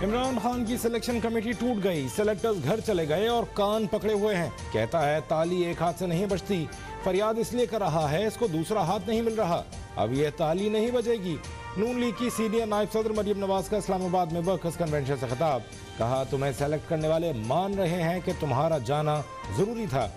इमरान खान की selection committee टूट गई, सेलेक्टर्स घर चले गए और कान पकड़े हुए हैं। कहता है ताली एक हाथ से नहीं बजती, फरियाद इसलिए कर रहा है इसको दूसरा हाथ नहीं मिल रहा, अब यह ताली नहीं बजेगी। नून लीग की सीनियर नायब सदर मरियम नवाज का इस्लामाबाद में वर्कर्स कन्वेंशन से खिताब, कहा तुम्हें सेलेक्ट करने वाले मान रहे हैं कि तुम्हारा जाना जरूरी था।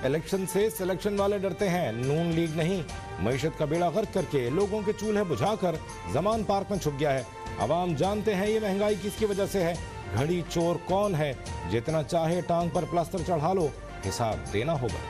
इलेक्शन से सिलेक्शन वाले डरते हैं, नून लीग नहीं। मईशत का बेड़ा गर्क करके लोगों के चूल्हे बुझाकर जमान पार्क में छुप गया है। आवाम जानते हैं ये महंगाई किसकी वजह से है, घड़ी चोर कौन है। जितना चाहे टांग पर प्लास्टर चढ़ा लो, हिसाब देना होगा।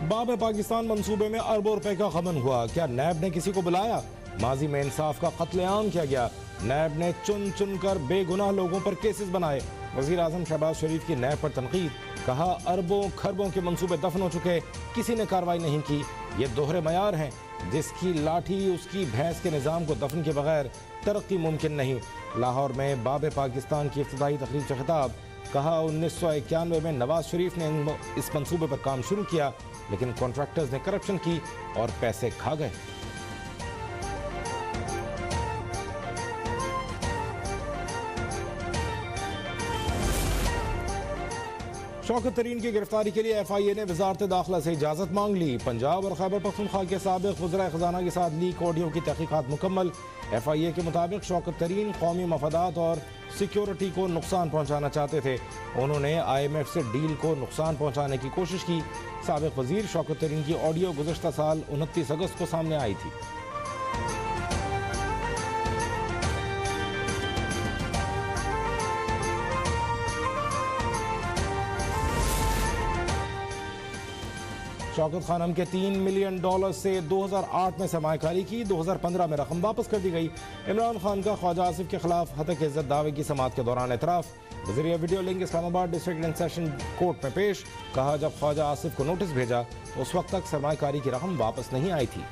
बाब पाकिस्तान मंसूबे में अरबों रुपए का गबन हुआ, क्या नैब ने किसी को बुलाया? माजी में इंसाफ का कत्लेआम किया गया, नैब ने चुन चुन कर बेगुनाह लोगों पर केसेस बनाए। वजीर आजम शहबाज शरीफ की नैब पर तनकीद, कहा अरबों खरबों के मंसूबे दफन हो चुके, किसी ने कार्रवाई नहीं की। ये दोहरे मयार हैं, जिसकी लाठी उसकी भैंस के निज़ाम को दफन के बगैर तरक्की मुमकिन नहीं। लाहौर में बाब पाकिस्तान की इफ्तिताई तकरीब से खिताब, कहा 1991 में नवाज शरीफ ने इस मंसूबे पर काम शुरू किया, लेकिन कॉन्ट्रैक्टर्स ने करप्शन की और पैसे खा गए। शौकत तरीन की गिरफ्तारी के लिए FIA ने वजारत दाखिला से इजाज़त मांग ली। पंजाब और खैबर पख्तूनख्वा के साबिक वज़ीर ख़ज़ाना के साथ लीक ऑडियो की तहकीकात मुकम्मल। FIA के मुताबिक शौकत तरीन कौमी मफादात और सिक्योरिटी को नुकसान पहुँचाना चाहते थे। उन्होंने IMF से डील को नुकसान पहुँचाने की कोशिश की। साबिक वज़ीर शौकत तरीन की ऑडियो गुज़श्ता साल 29 अगस्त को सामने आई थी। शौकत खानम के $3 मिलियन से 2008 में सरमायाकारी की, 2015 में रकम वापस कर दी गई। इमरान खान का ख्वाजा आसिफ के खिलाफ हतक इज्जत दावे की समाअत के दौरान एतराफ़, वज़ीर video link Islamabad district and session court में पेश, कहा जब ख्वाजा आसिफ को नोटिस भेजा तो उस वक्त तक सरमायाकारी की रकम वापस नहीं आई थी।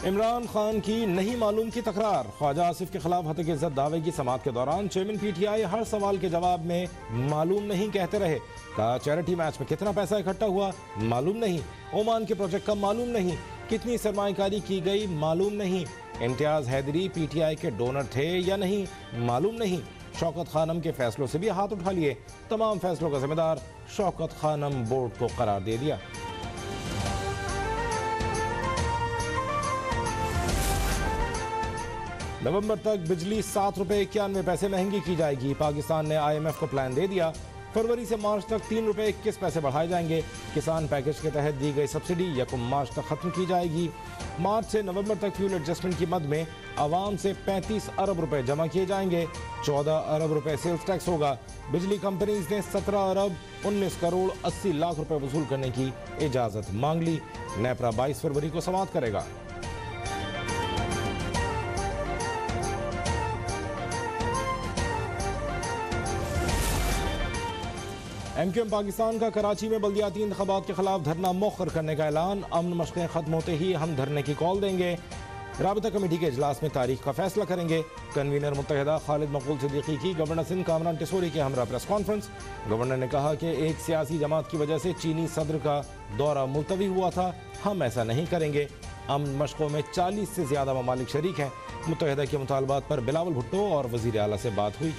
इमरान खान की नहीं मालूम की तकरार, ख्वाजा आसिफ के खिलाफ हतक इज्जत दावे की समाअत के दौरान चेयरमैन PTI हर सवाल के जवाब में मालूम नहीं कहते रहे। कहा चैरिटी मैच में कितना पैसा इकट्ठा हुआ मालूम नहीं, ओमान के प्रोजेक्ट का मालूम नहीं, कितनी सरमायाकारी की गई मालूम नहीं, इम्तियाज हैदरी PTI के डोनर थे या नहीं मालूम नहीं। शौकत खानम के फैसलों से भी हाथ उठा लिए, तमाम फैसलों का जिम्मेदार शौकत खानम बोर्ड को करार दे दिया। नवंबर तक बिजली ₹7.91 महंगी की जाएगी। पाकिस्तान ने IMF को प्लान दे दिया, फरवरी से मार्च तक ₹3.21 बढ़ाए जाएंगे। किसान पैकेज के तहत दी गई सब्सिडी 1 मार्च तक खत्म की जाएगी। मार्च से नवंबर तक फ्यूल एडजस्टमेंट की मद में आवाम से 35 अरब रुपए जमा किए जाएंगे, 14 अरब रुपए सेल्स टैक्स होगा। बिजली कंपनीज ने 17 अरब 19 करोड़ 80 लाख रुपए वसूल करने की इजाजत मांग ली। नेपरा 22 फरवरी को समाप्त करेगा। MQM पाकिस्तान का कराची में बल्दियाती इंतखाबात के खिलाफ धरना मौखर करने का ऐलान, अमन मशक़ें खत्म होते ही हम धरने की कॉल देंगे। राबता कमेटी के इजलास में तारीख का फैसला करेंगे। कन्वीनर मुत्तहिदा खालिद मकबूल सिद्दीकी की गवर्नर सिंध कामरान टिसोरी के हमरा प्रेस कॉन्फ्रेंस। गवर्नर ने कहा कि एक सियासी जमात की वजह से चीनी सदर का दौरा मुलतवी हुआ था, हम ऐसा नहीं करेंगे। अमन मशकों में 40 से ज्यादा ममालिक शरीक हैं। मुत्तहिदा के मुतालबात पर बिलावल भुट्टो और वजीर आला से बात हुई।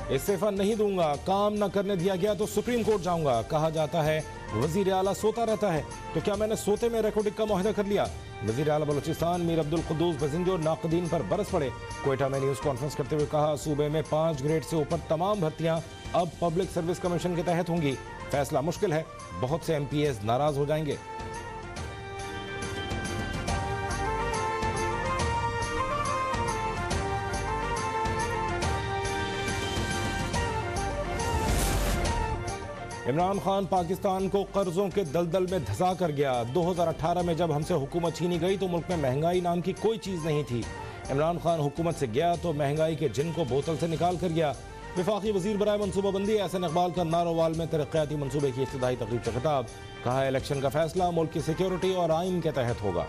इस्तीफा नहीं दूंगा, काम न करने दिया गया तो सुप्रीम कोर्ट जाऊंगा। कहा जाता है वजीर आला सोता रहता है, तो क्या मैंने सोते में रिकॉर्डिंग का मुआहदा कर लिया? वजीर आला बलूचिस्तान मीर अब्दुल कुद्दूस बजिंजो नाकदीन पर बरस पड़े। क्वेटा में न्यूज़ कॉन्फ्रेंस करते हुए कहा सूबे में 5 ग्रेड से ऊपर तमाम भर्तियां अब पब्लिक सर्विस कमीशन के तहत होंगी। फैसला मुश्किल है, बहुत से MPs नाराज हो जाएंगे। इमरान खान पाकिस्तान को कर्जों के दलदल में धंसा कर गया। 2018 में जब हमसे हुकूमत छीनी गई तो मुल्क में महंगाई नाम की कोई चीज़ नहीं थी। इमरान खान हुकूमत से गया तो महंगाई के जिन को बोतल से निकाल कर गया। वफाकी वजीर बराए मनसूबाबंदी एहसन इकबाल का नारोवाल में तरक्याती मनसूबे की इब्तिदाई तकरीब से खिताब। कहा इलेक्शन का फैसला मुल्क की सिक्योरिटी और आइन के तहत होगा।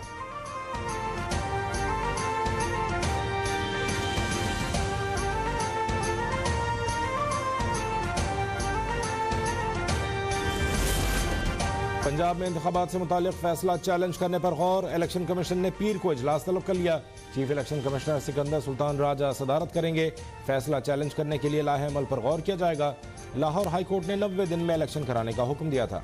पंजाब में इंतखाबात से मुतालिक फैसला चैलेंज करने पर गौर। इलेक्शन कमीशन ने पीर को इजलास तलब कर लिया। Chief election commissioner Sikandar Sultan Raja सदारत करेंगे। फैसला चैलेंज करने के लिए लाहे अमल पर गौर किया जाएगा। लाहौर हाई कोर्ट ने 90 दिन में इलेक्शन कराने का हुक्म दिया था।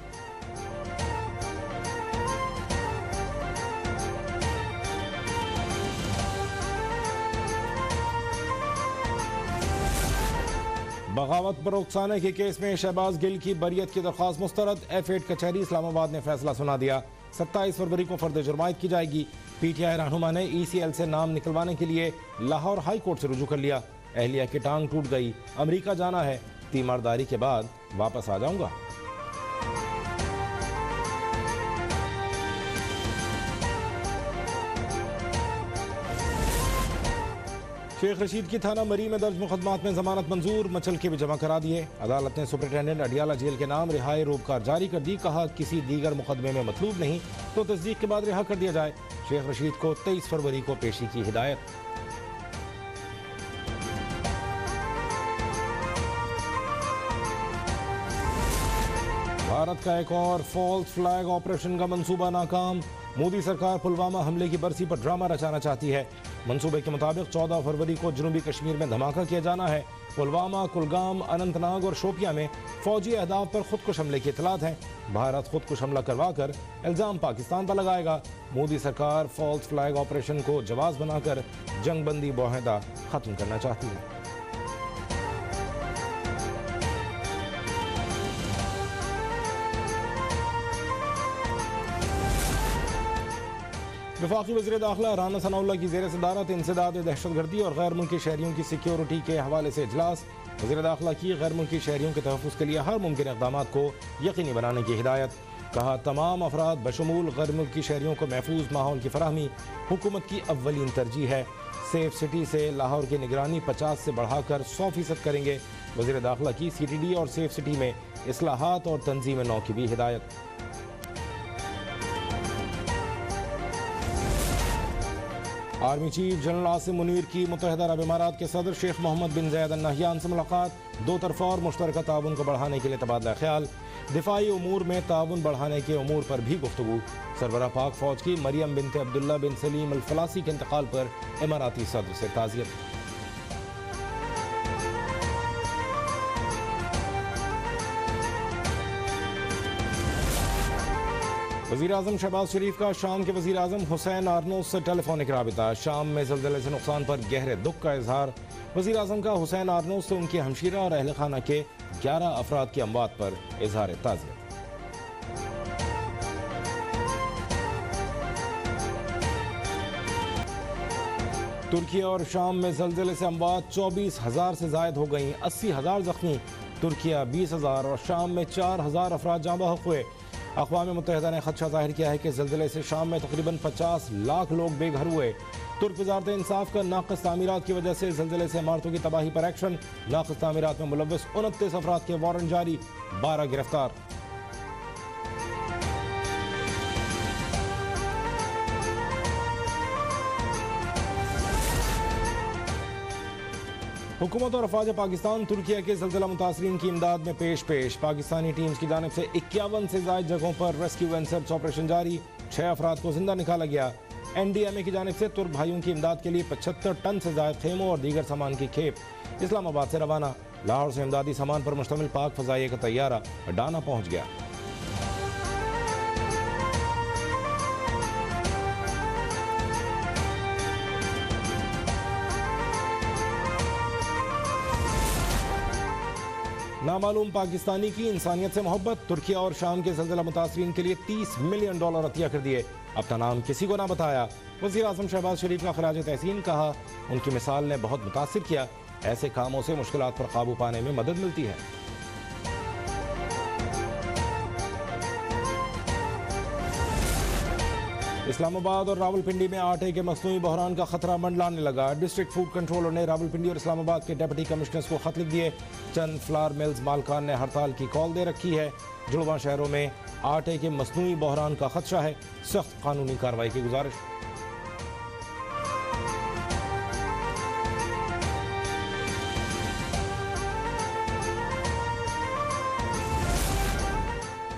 बगावत पर उकसाने के केस में शहबाज गिल की बरियत की दरख्वास्त मुस्तरद। F8 कचहरी इस्लामाबाद ने फैसला सुना दिया। 27 फरवरी को फर्द जुर्मायत की जाएगी। PTI रहनुमा ने ECL से नाम निकलवाने के लिए लाहौर हाई कोर्ट से रुजू कर लिया। अहलिया की टांग टूट गई, अमेरिका जाना है, तीमारदारी के बाद वापस आ जाऊंगा। शेख रशीद की थाना मरी में दर्ज मुकदमात में जमानत मंजूर। मचल के भी जमा करा दिए। अदालत ने सुपरिटेंडेंट अडियाला जेल के नाम रिहाई रोबकार जारी कर दी। कहा किसी दीगर मुकदमे में मतलूब नहीं तो तस्दीक के बाद रिहा कर दिया जाए। शेख रशीद को 23 फरवरी को पेशी की हिदायत। भारत का एक और फॉल्स फ्लैग ऑपरेशन का मंसूबा नाकाम। मोदी सरकार पुलवामा हमले की बरसी पर ड्रामा रचाना चाहती है। मंसूबे के मुताबिक 14 फरवरी को जनूबी कश्मीर में धमाका किया जाना है। पुलवामा, कुलगाम, अनंतनाग और शोपिया में फौजी अहदाफ पर खुदकुश हमले की इतलात हैं। भारत खुदकुश हमला करवा कर इल्जाम पाकिस्तान पर लगाएगा। मोदी सरकार फॉल्स फ्लैग ऑपरेशन को जवाब बनाकर जंगबंदी मुआहदा खत्म करना चाहती है। वफाकी वज़ीर दाखिला राना सनाउल्लाह की ज़ेर सदारत इंसदाद दहशतगर्दी और गैर मुल्की शहरियों की सिक्योरिटी के हवाले से इजलास। वज़ीर दाखिला की गैर मुल्की शहरियों के तहफ़्फ़ुज़ के लिए हर मुमकिन इक़दामात को यकीनी बनाने की हिदायत। कहा तमाम अफराद बशमूल गैर मुल्की शहरियों को महफूज माहौल की फराहमी हुकूमत की अव्वलीन तरजीह है। सेफ सिटी से लाहौर की निगरानी 50 से बढ़ाकर 100% करेंगे। वज़ीर दाखिला की CTD और सेफ सिटी में इस्लाहात और तंजीम नौ की भी हिदायत। Army chief general Asim Munir की मुत्तहिदा अरब इमारात के सदर शेख मोहम्मद बिन ज़ायद अल नहयान से मुलाकात। दो तरफ़ा और मुश्तरका ताउन को बढ़ाने के लिए तबादला ख्याल। दिफाई उमूर में ताउन बढ़ाने के उमूर पर भी गुफ्तगू। सरबराह पाक फ़ौज की मरियम बिनते अब्दुल्ला बिन सलीम अल फलासी के इंतकाल पर इमाराती सदर से ताज़ियत। वज़ीर आज़म शहबाज शरीफ का शाम के वज़ीर आज़म हुसैन आर्नोस से टेलीफोनिक राबिता। शाम में ज़ल्ज़ले से नुकसान पर गहरे दुख का इजहार। वज़ीर आज़म का हुसैन आर्नोस से उनकी हमशीरा और अहल खाना के 11 अफराद की अमवात पर इजहार ताज़ियत। तुर्की और शाम में ज़ल्ज़ले से अमवात 24,000 से ज़ायद हो गई। 80,000 जख्मी। तुर्किया 20,000 और शाम में 4,000 अफराद जाँ बहक हुए। अक़वाम मुत्तहिदा ने खदशा जाहिर किया है कि ज़ल्ज़ले से शाम में तकरीबन 50 लाख लोग बेघर हुए। तुर्क वज़ारत इंसाफ का नाक़िस तामीरात की वजह से ज़ल्ज़ले से इमारतों की तबाही पर एक्शन। नाक़िस तामीरात में मुलव्वस 29 अफराद के वारंट जारी, 12 गिरफ्तार। हुकूमत और अफवाज पाकिस्तान तुर्किया के ज़ल्ज़ला मुतासरीन की इमदाद में पेश। पाकिस्तानी टीम्स की जानिब से 51 से ज़ायद जगहों पर रेस्क्यू एंड सर्च ऑपरेशन जारी। 6 अफराद को जिंदा निकाला गया। NDMA की जानिब से तुर्क भाइयों की इमदाद के लिए 75 टन से ज़ायद खेमों और दीगर सामान की खेप इस्लामाबाद से रवाना। लाहौर से इमदादी सामान पर मुश्तमिल पाक फ़ज़ाइया का तैयारा डाना पहुँच गया। नामालूम पाकिस्तानी की इंसानियत से मोहब्बत। तुर्किया और शाम के ज़ल्ज़ला मुतासरीन के लिए $30 मिलियन अतिया कर दिए। अपना नाम किसी को ना बताया। वज़ीर आज़म शहबाज शरीफ का खराज तहसीन। कहा उनकी मिसाल ने बहुत मुतासिर किया। ऐसे कामों से मुश्किलात पर काबू पाने में मदद मिलती है। इस्लामाबाद और रावलपिंडी में आटे के मसनूई बहरान का खतरा मंडलाने लगा। डिस्ट्रिक्ट फूड कंट्रोलर ने रावलपिंडी और इस्लामाबाद के डिप्टी कमिश्नर्स को खत लिख दिए। चंद फ्लावर मिल्स मालकान ने हड़ताल की कॉल दे रखी है। जुड़वा शहरों में आटे के मसनूई बहरान का खदशा है। सख्त कानूनी कार्रवाई की गुजारिश।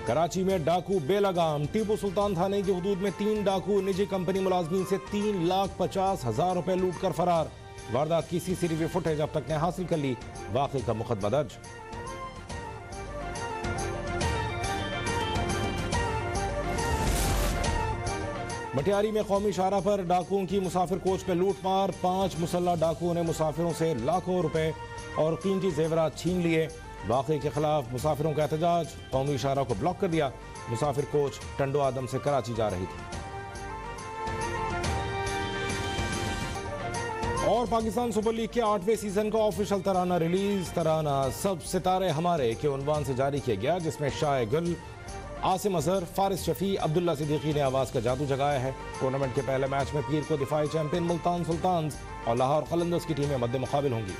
कराची में डाकू बेलगाम। टीपू सुल्तान थाने की हदूद में 3 डाकू निजी कंपनी मुलाजमीन से 3,50,000 रुपए लूट कर फरार। वारदात की सीसीटीवी फुटेज अब तक ने हासिल कर ली। वाक़े का मुकदमा दर्ज। मटियारी में कौमी शाहरा पर डाकुओं की मुसाफिर कोच में लूटमार। 5 मुसल्लह डाकुओं ने मुसाफिरों से लाखों रुपए और कीमती जेवरात छीन लिए। वाक़े के खिलाफ मुसाफिरों का एहतजाज। कौमी शाहरा को ब्लॉक कर दिया। मुसाफिर कोच टंडो आदम से कराची जा रही थी। और पाकिस्तान सुपर लीग के 8वें सीजन का ऑफिशियल तराना रिलीज। तराना सब सितारे हमारे के उन्वान से जारी किया गया, जिसमें शाह गुल, आसिम अजहर, फारिस शफी, अब्दुल्ला सिद्दीकी ने आवाज का जादू जगाया है। टूर्नामेंट के पहले मैच में पीर को दिफाई चैंपियन मुल्तान सुल्तान्स और लाहौर कलंदर्स की टीमें मद्दे मुकाबिल होंगी।